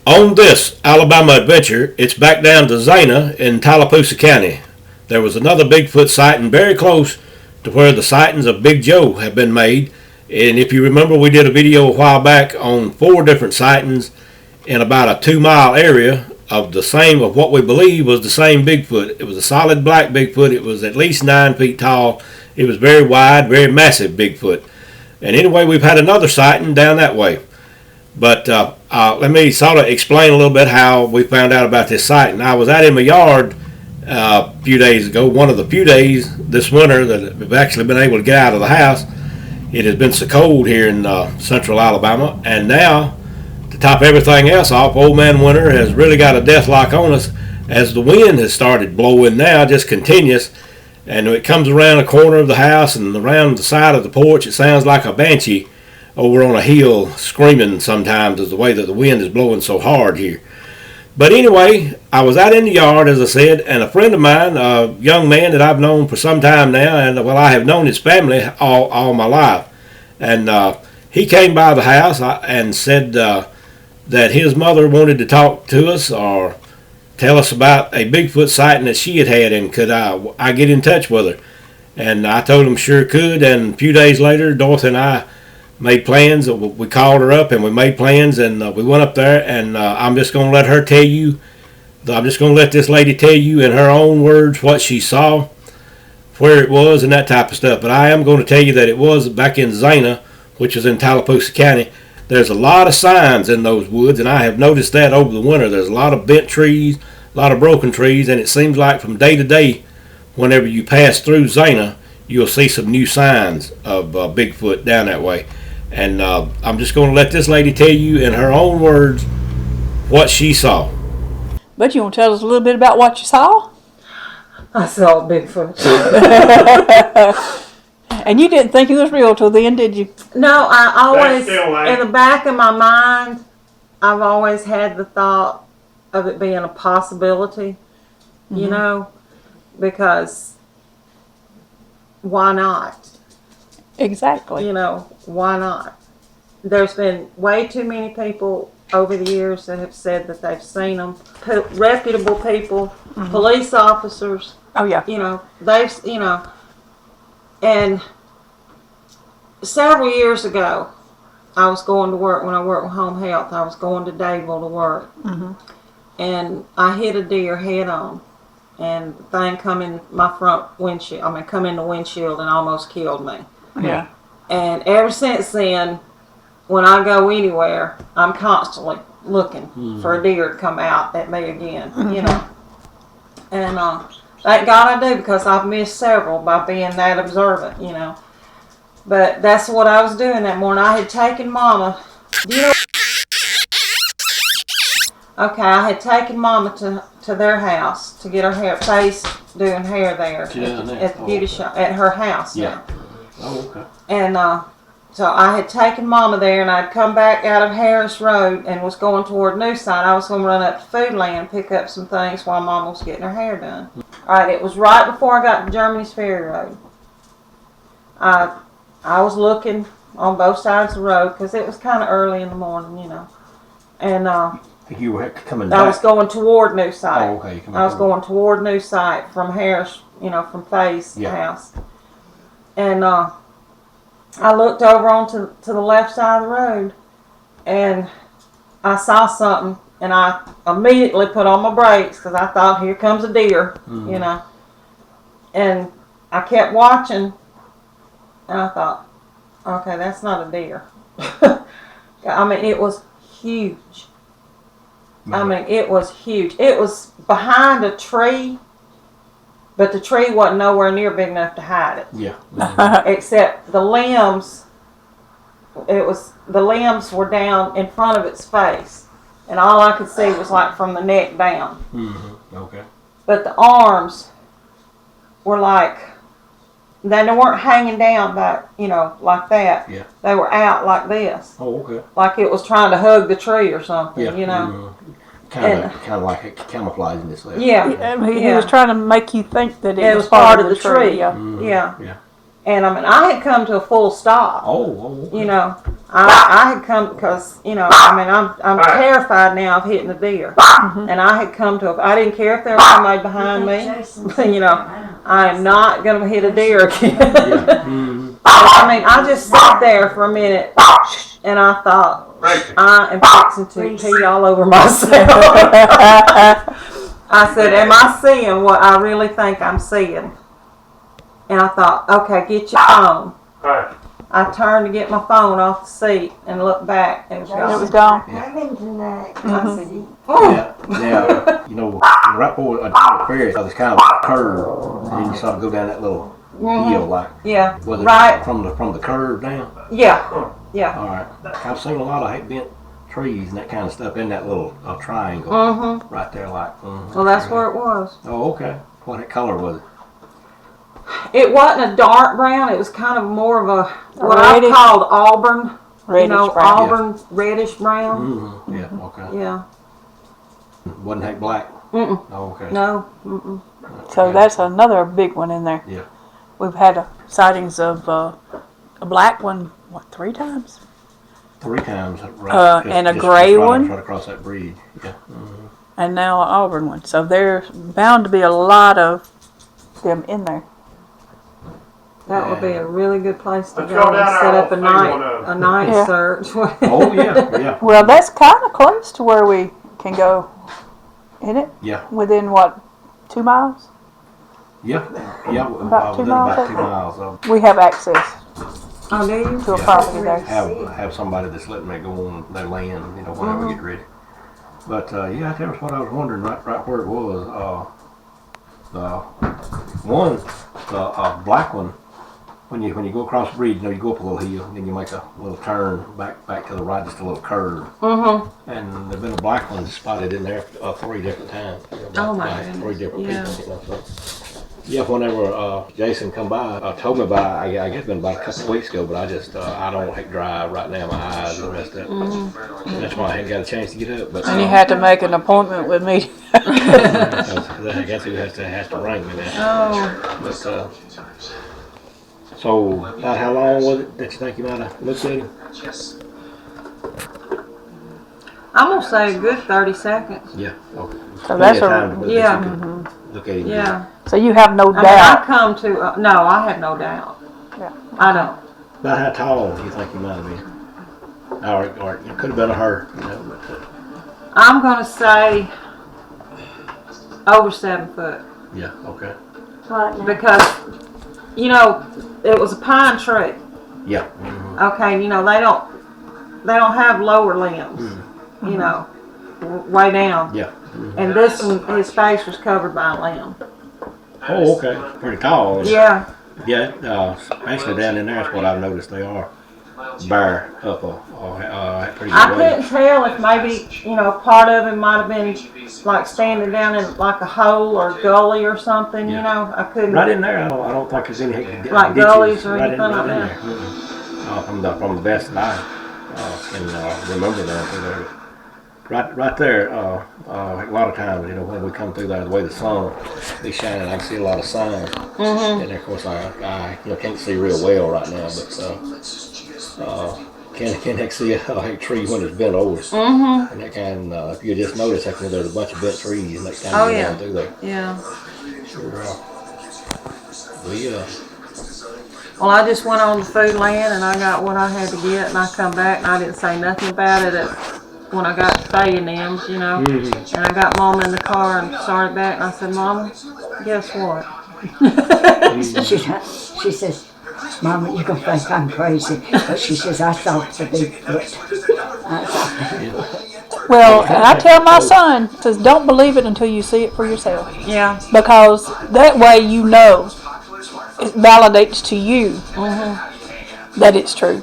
On this Alabama adventure, it's back down to Zana in Tallapoosa County. There was another Bigfoot sighting very close to where the sightings of Big Joe have been made. And if you remember, we did a video a while back on 4 different sightings in about a 2-mile area of what we believe was the same Bigfoot. It was a solid black Bigfoot. It was at least 9 feet tall. It was very wide, very massive Bigfoot. And anyway, we've had another sighting down that way. But let me sort of explain a little bit how we found out about this sighting. I was out in my yard a few days ago, one of the few days this winter that we've actually been able to get out of the house. It has been so cold here in central Alabama, and now, to top everything else off, Old Man Winter has really got a death lock on us as the wind has started blowing now, just continuous. And when it comes around the corner of the house and around the side of the porch, it sounds like a banshee over on a hill screaming sometimes, is the way that the wind is blowing so hard here. But anyway, I was out in the yard, as I said, and a friend of mine, a young man that I've known for some time now, and well, I have known his family all my life. And he came by the house and said that his mother wanted to talk to us or tell us about a Bigfoot sighting that she had had, and could I get in touch with her. And I told him sure could, and a few days later, Dorothy and I made plans. We called her up and we made plans, and we went up there, and I'm just going to let this lady tell you in her own words what she saw, where it was, and that type of stuff. But I am going to tell you that it was back in Zana, which is in Tallapoosa County. There's a lot of signs in those woods, and I have noticed that over the winter. There's a lot of bent trees, a lot of broken trees, and it seems like from day to day, whenever you pass through Zana, you'll see some new signs of Bigfoot down that way. And I'm just going to let this lady tell you in her own words what she saw. But you want to tell us a little bit about what you saw? I saw Bigfoot. And you didn't think it was real till then, did you? No, I always, in the back of my mind, I've always had the thought of it being a possibility, you know, because why not? Exactly. You know, why not? There's been way too many people over the years that have said that they've seen them. Reputable people, police officers. Oh, yeah. You know, and several years ago, I was going to work, when I worked with home health, I was going to Dadeville to work. And I hit a deer head on. And the thing come in my front windshield, come in the windshield and almost killed me. Yeah. And ever since then, when I go anywhere, I'm constantly looking for a deer to come out at me again, you know. And thank God I do, because I've missed several by being that observant, you know. But that's what I was doing that morning. I had taken Mama, you know, I had taken Mama to their house to get her hair, doing hair there at the beauty shop, at her house. Yeah. Oh, okay. And so I had taken Mama there, and I'd come back out of Harris Road and was going toward Newside. I was going to run up to Foodland and pick up some things while Mama was getting her hair done. All right, it was right before I got to Germany's Ferry Road. I was looking on both sides of the road because it was kind of early in the morning, you know. And You were coming back? I was going toward Newside. Oh, okay. I was going toward Newside from Harris, you know, from Faye's house. And I looked over onto the left side of the road, and I saw something, and I immediately put on my brakes because I thought, here comes a deer, you know. And I kept watching, and I thought, okay, that's not a deer. I mean, it was huge. I mean, it was huge. It was behind a tree, but the tree wasn't nowhere near big enough to hide it. Yeah. Except the limbs, the limbs were down in front of its face. And all I could see was like from the neck down. Okay. But the arms were like, they weren't hanging down back, you know, like that. Yeah. They were out like this. Oh, okay. Like it was trying to hug the tree or something, you know. Kind of like camouflaging this. Yeah. He was trying to make you think that it was part of the tree. Yeah. Yeah. And I had come to a full stop. Oh. You know, I had come because, you know, I'm terrified now of hitting a deer. And I had come to I didn't care if there was somebody behind me. You know, I am not going to hit a deer again. I just sat there for a minute and I thought, I am fixing to pee all over myself. I said, am I seeing what I really think I'm seeing? And I thought, okay, get your phone. I turned to get my phone off the seat and looked back and it was gone. Yeah. Oh. Yeah. You know, right before a ferry, there's kind of a curve, and then you sort of go down that little hill, like. Yeah. Was it right. From the curve down? Yeah. Yeah. All right. I've seen a lot of bent trees and that kind of stuff in that little triangle right there, like. Well, that's where it was. Oh, okay. What color was it? It wasn't a dark brown. It was kind of more of a what reddish. I called auburn. Reddish brown. Auburn reddish brown. Yeah. Okay. Yeah. Wasn't that black? Mm-mm. Oh, okay. No. So that's another big one in there. Yeah. We've had sightings of a black one, 3 times? 3 times. Right. And a gray one. Right across that bridge. Yeah. And now an auburn one. So there's bound to be a lot of them in there. That would be a really good place to go and set up a night search. Oh yeah. Well, that's kind of close to where we can go, isn't it? Yeah. Within what, 2 miles? Yeah. About 2 miles. About 2 miles. We have access Oh, do you? to a property there. Have somebody that's letting me go on their land, you know, whenever we get ready. But yeah, that was what I was wondering right where it was. The black one. When you go across the bridge, you know, you go up a little hill, and then you make a little turn back to the right, just a little curve. And there's been a black one spotted in there 3 different times. You know, oh my goodness. 3 different people. You know, so. Yeah, whenever Jason come by, told me about it, I guess it's been about a couple of weeks ago, but I just, I don't drive right now, my eyes are messed up. That's why I hadn't got a chance to get up. But, And you had to make an appointment with me. I guess who has to ring me now. Oh. But, so, about how long was it that you think you might have looked at him? I'm going to say a good 30 seconds. Yeah. Okay. So that's Look at him. Yeah. So you have no doubt. I come to, no, I have no doubt. Yeah. I don't. About how tall do you think he might have been? Or it could have been a her. You know, but, I'm going to say over 7 foot. yeah, okay. Because, you know, it was a pine tree. Yeah. Okay, you know, they don't have lower limbs, you know, way down. Yeah. And this one, his face was covered by a limb. Oh, okay. Pretty tall. Yeah. Yeah, actually down in there is what I've noticed they are. Bare up pretty good I way. couldn't tell if maybe, you know, part of him might have been like standing down in like a hole or gully or something, you know. I couldn't. Right in there, I don't think there's any like ditches gullies or right anything in like there. that. From the best that I can remember down through there. Right there, a lot of times, you know, when we come through there, the way the sun is shining, I can see a lot of signs. And of course, I can't see real well right now, but can see a tree when it's bent over. And that kind, if you just notice, there's a bunch of bent trees and that kind of down through there. Yeah. We Well, I just went on the food land and I got what I had to get, and I come back and I didn't say nothing about it when I got to Faye and them, you know. And I got Mama in the car and started back, and I said, Mama, guess what? She says, Mama, you're going to think I'm crazy. But she says, I thought the Bigfoot. Well, and I tell my son, says, don't believe it until you see it for yourself. Yeah. Because that way you know, it validates to you that it's true.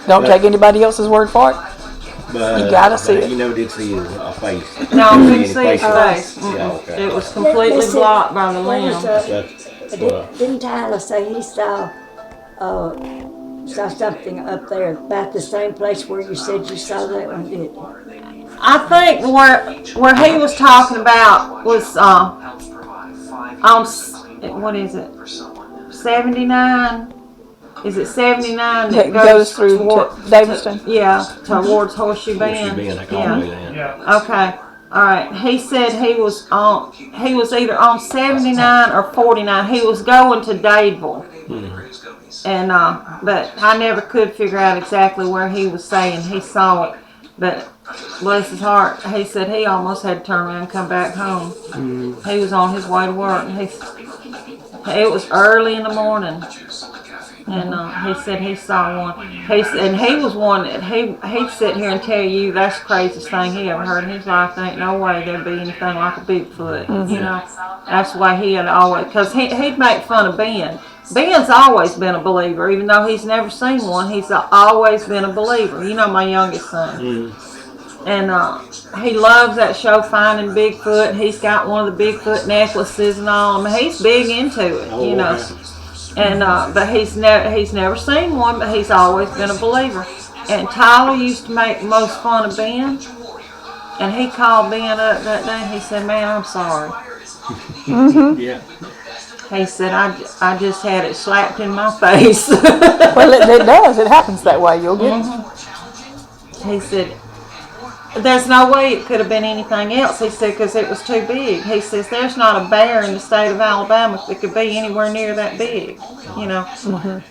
Don't take anybody else's word for it. But you gotta see it. You never did see his face. No, I couldn't see his face. Yeah, okay. It was completely blocked by the limb. Didn't Tyler say he saw something up there about the same place where you said you saw that one, did you? I think where he was talking about was on, what is it? 79. Is it 79 That goes through to Davidson? Yeah, towards Horseshoe Bend. Yeah. Okay. All right. He said he was either on 79 or 49. He was going to Dadeville. And but I never could figure out exactly where he was saying he saw it. But bless his heart, he said he almost had to turn around and come back home. He was on his way to work, and it was early in the morning. And he said he saw one. And he was one that he'd sit here and tell you that's the craziest thing he ever heard in his life. There ain't no way there'd be anything like a Bigfoot. You know, that's why he had always, because he'd make fun of Ben. Ben's always been a believer, even though he's never seen one. He's always been a believer. You know, my youngest son. And he loves that show, Finding Bigfoot. He's got one of the Bigfoot necklaces and all. I mean, he's big into it, you know. And but he's never seen one, but he's always been a believer. And Tyler used to make most fun of Ben, and he called Ben up that day. And he said, "Man, I'm sorry." Yeah. He said, "I just had it slapped in my face." Well, it does. It happens that way. You'll get it. He said, "There's no way it could have been anything else." He said, "Because it was too big." He says, "There's not a bear in the state of Alabama that could be anywhere near that big, you know."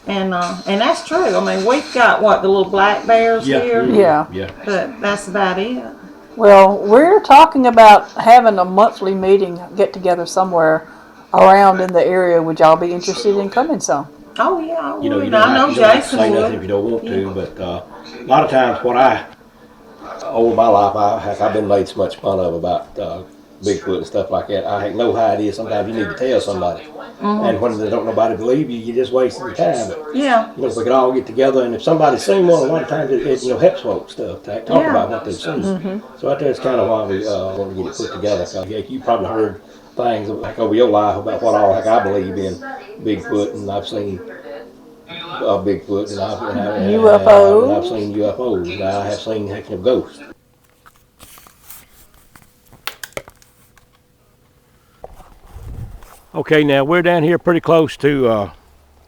And that's true. I mean, we've got the little black bears here. Yeah. But that's about it. Well, we're talking about having a monthly meeting, get together somewhere around in the area. Would y'all be interested in coming some? Oh yeah, You know, you I don't know have to Jason say nothing if would. you don't want to, but a lot of times over my life, I've been made so much fun of about Bigfoot and stuff like that. I know how it is. Sometimes you need to tell somebody. And when they don't nobody believe you, you just wasting your time. But, Yeah. you know, if we could all get together, and if somebody's seen one, a lot of times it helps folks to talk about what they've seen. So I think that's kind of why we want to get it put together. Cause you probably heard things like over your life about what all I believe in Bigfoot, and I've seen Bigfoot, and UFOs. I've seen UFOs, and I have seen ghosts. Okay, now we're down here pretty close to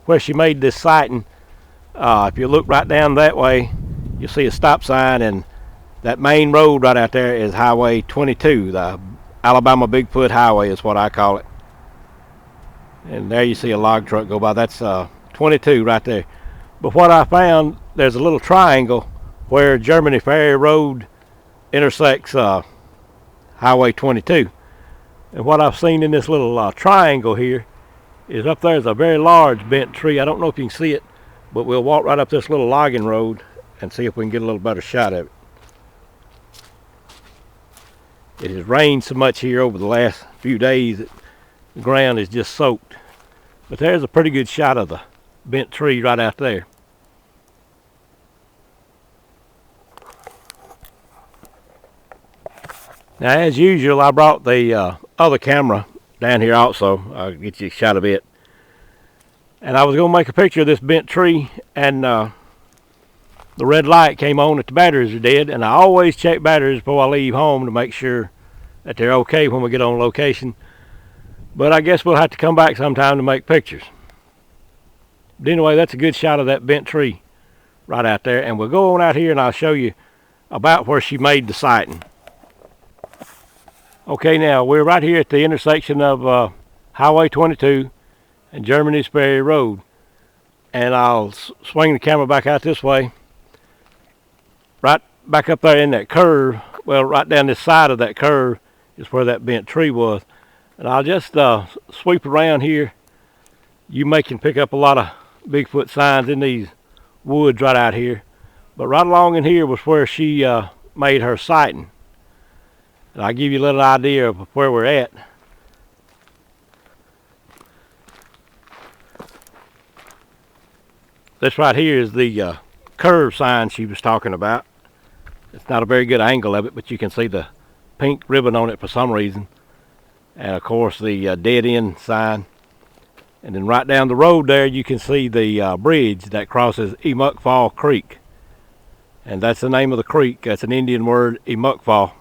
where she made this sighting. If you look right down that way, you'll see a stop sign, and that main road right out there is Highway 22, the Alabama Bigfoot Highway is what I call it. And there you see a log truck go by. That's 22 right there. But what I found, there's a little triangle where Germany Ferry Road intersects Highway 22. And what I've seen in this little triangle here is up there's a very large bent tree. I don't know if you can see it, but we'll walk right up this little logging road and see if we can get a little better shot of it. It has rained so much here over the last few days that the ground is just soaked. But there's a pretty good shot of the bent tree right out there. Now, as usual, I brought the other camera down here also. I'll get you a shot of it. And I was going to make a picture of this bent tree, and the red light came on that the batteries are dead. And I always check batteries before I leave home to make sure that they're okay when we get on location. But I guess we'll have to come back sometime to make pictures. But anyway, that's a good shot of that bent tree right out there. And we'll go on out here and I'll show you about where she made the sighting. Okay, now we're right here at the intersection of Highway 22 and Germany's Ferry Road. And I'll swing the camera back out this way. Right back up there in that curve, well, right down this side of that curve is where that bent tree was. And I'll just sweep around here. You can pick up a lot of Bigfoot signs in these woods right out here. But right along in here was where she made her sighting. And I'll give you a little idea of where we're at. This right here is the curve sign she was talking about. It's not a very good angle of it, but you can see the pink ribbon on it for some reason. And of course the dead end sign. And then right down the road there you can see the bridge that crosses Emuckfall Creek. And that's the name of the creek. That's an Indian word, Emuckfall.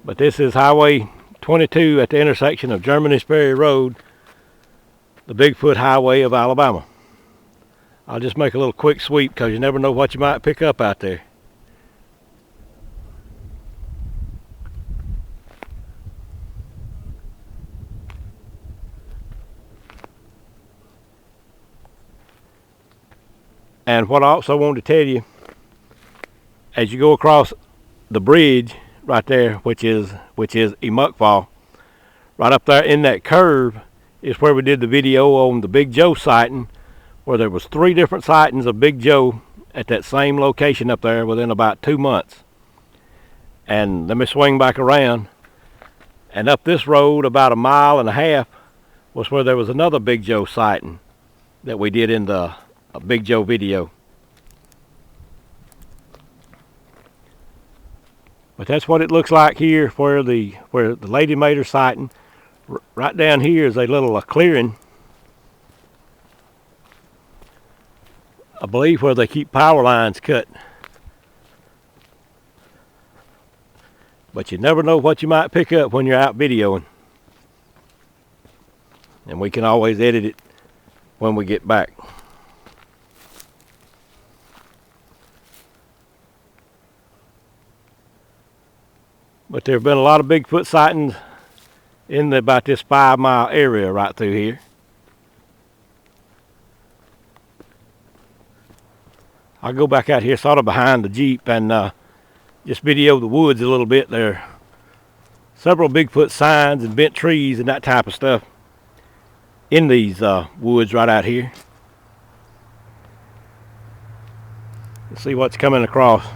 But this is Highway 22 at the intersection of Germany's Ferry Road the Bigfoot Highway of Alabama. I'll just make a little quick sweep because you never know what you might pick up out there. And what I also wanted to tell you, as you go across the bridge right there, which is Emuckfall, right up there in that curve is where we did the video on the Big Joe sighting, where there was 3 different sightings of Big Joe at that same location up there within about 2 months. And let me swing back around, and up this road about 1.5 miles was where there was another Big Joe sighting that we did in the Big Joe video. But that's what it looks like here where the lady made her sighting. Right down here is a little clearing, I believe, where they keep power lines cut. But you never know what you might pick up when you're out videoing. And we can always edit it when we get back. But there have been a lot of Bigfoot sightings in about this 5-mile area right through here. I'll go back out here sort of behind the Jeep and just video the woods a little bit. There are several Bigfoot signs and bent trees and that type of stuff in these woods right out here. Let's see what's coming across.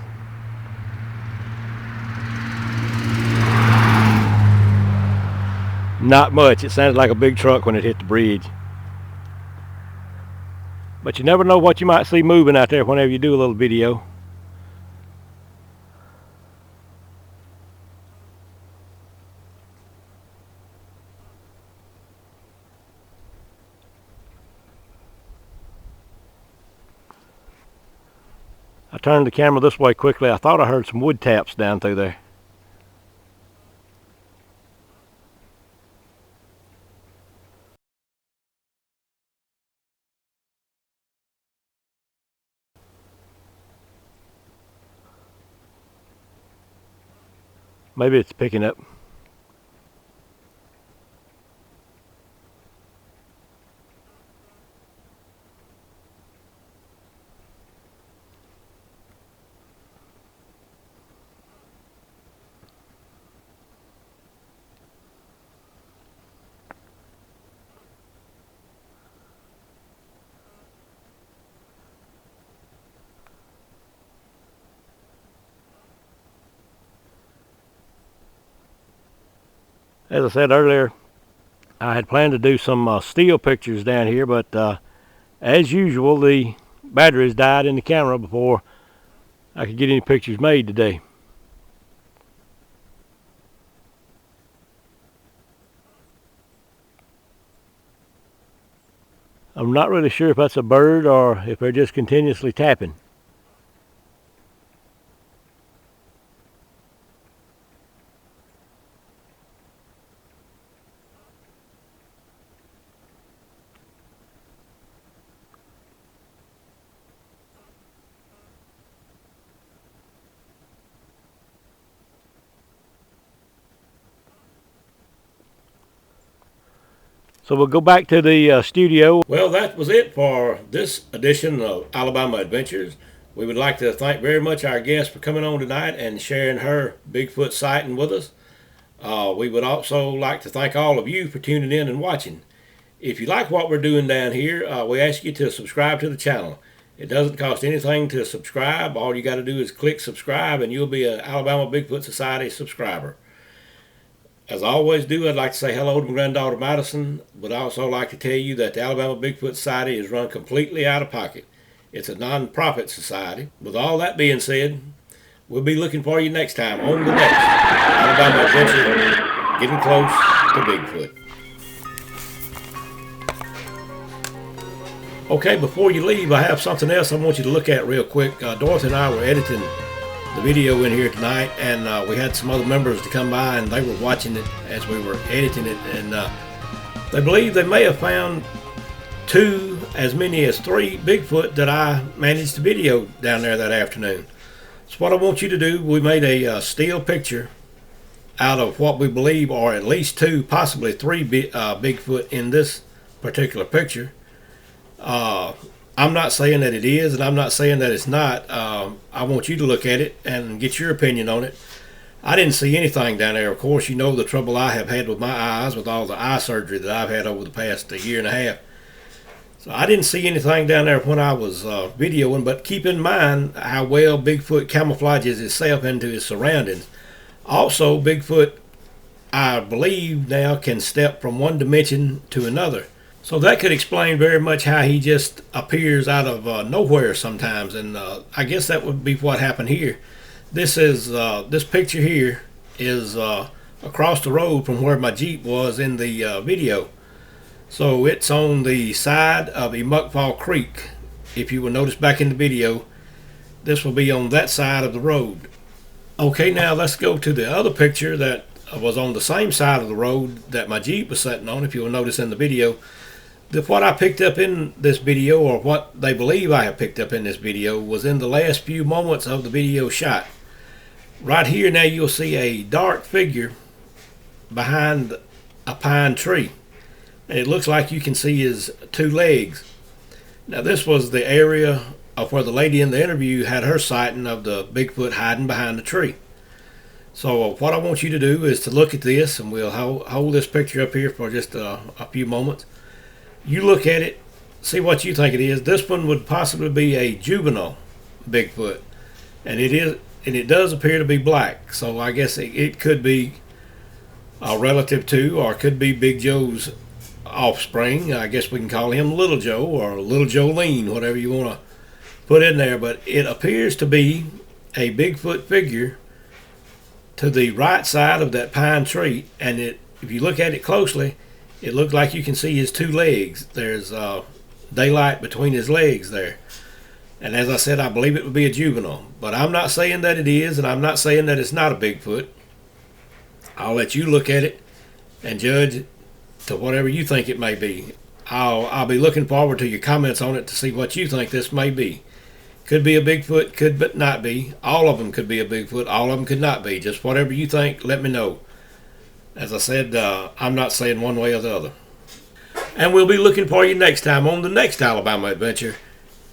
Not much. It sounded like a big truck when it hit the bridge. But you never know what you might see moving out there whenever you do a little video. I turned the camera this way quickly. I thought I heard some wood taps down through there. Maybe it's picking up. As I said earlier, I had planned to do some still pictures down here, but as usual, the batteries died in the camera before I could get any pictures made today. I'm not really sure if that's a bird or if they're just continuously tapping. So we'll go back to the studio. Well, that was it for this edition of Alabama Adventures. We would like to thank very much our guest for coming on tonight and sharing her Bigfoot sighting with us. We would also like to thank all of you for tuning in and watching. If you like what we're doing down here, we ask you to subscribe to the channel. It doesn't cost anything to subscribe. All you got to do is click subscribe and you'll be an Alabama Bigfoot Society subscriber. As I always do, I'd like to say hello to my granddaughter Madison, but I also like to tell you that the Alabama Bigfoot Society is run completely out of pocket. It's a non-profit society. With all that being said, we'll be looking for you next time on the next Alabama Adventure, getting close to Bigfoot. Okay, before you leave, I have something else I want you to look at real quick. Dorothy and I were editing the video in here tonight, and we had some other members to come by, and they were watching it as we were editing it, and they believe they may have found as many as 3 Bigfoot that I managed to video down there that afternoon. So what I want you to do, we made a still picture out of what we believe are at least 2, possibly 3 Bigfoot in this particular picture. I'm not saying that it is, and I'm not saying that it's not. I want you to look at it and get your opinion on it. I didn't see anything down there. Of course, you know the trouble I have had with my eyes, with all the eye surgery that I've had over the past year and a half. So I didn't see anything down there when I was videoing, but keep in mind how well Bigfoot camouflages itself into his surroundings. Also, Bigfoot, I believe now, can step from one dimension to another. So that could explain very much how he just appears out of nowhere sometimes, and I guess that would be what happened here. This picture here is across the road from where my Jeep was in the video. So it's on the side of Emuckfall Creek. If you will notice back in the video, this will be on that side of the road. Okay, now let's go to the other picture that was on the same side of the road that my Jeep was sitting on. If you will notice in the video, what I picked up in this video, or what they believe I have picked up in this video, was in the last few moments of the video shot. Right here now you'll see a dark figure behind a pine tree. And it looks like you can see his 2 legs. Now this was the area of where the lady in the interview had her sighting of the Bigfoot hiding behind the tree. So what I want you to do is to look at this, and we'll hold this picture up here for just a few moments. You look at it, see what you think it is. This one would possibly be a juvenile Bigfoot, and it does appear to be black. So I guess it could be a relative to, or it could be Big Joe's offspring. I guess we can call him Little Joe, or Little Jolene, whatever you want to put in there. But it appears to be a Bigfoot figure to the right side of that pine tree, and if you look at it closely, it looks like you can see his 2 legs. There's daylight between his legs there. And as I said, I believe it would be a juvenile. But I'm not saying that it is, and I'm not saying that it's not a Bigfoot. I'll let you look at it and judge to whatever you think it may be. I'll be looking forward to your comments on it to see what you think this may be. Could be a Bigfoot, could but not be. All of them could be a Bigfoot, all of them could not be. Just whatever you think, let me know. As I said, I'm not saying one way or the other. And we'll be looking for you next time on the next Alabama adventure,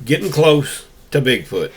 getting close to Bigfoot.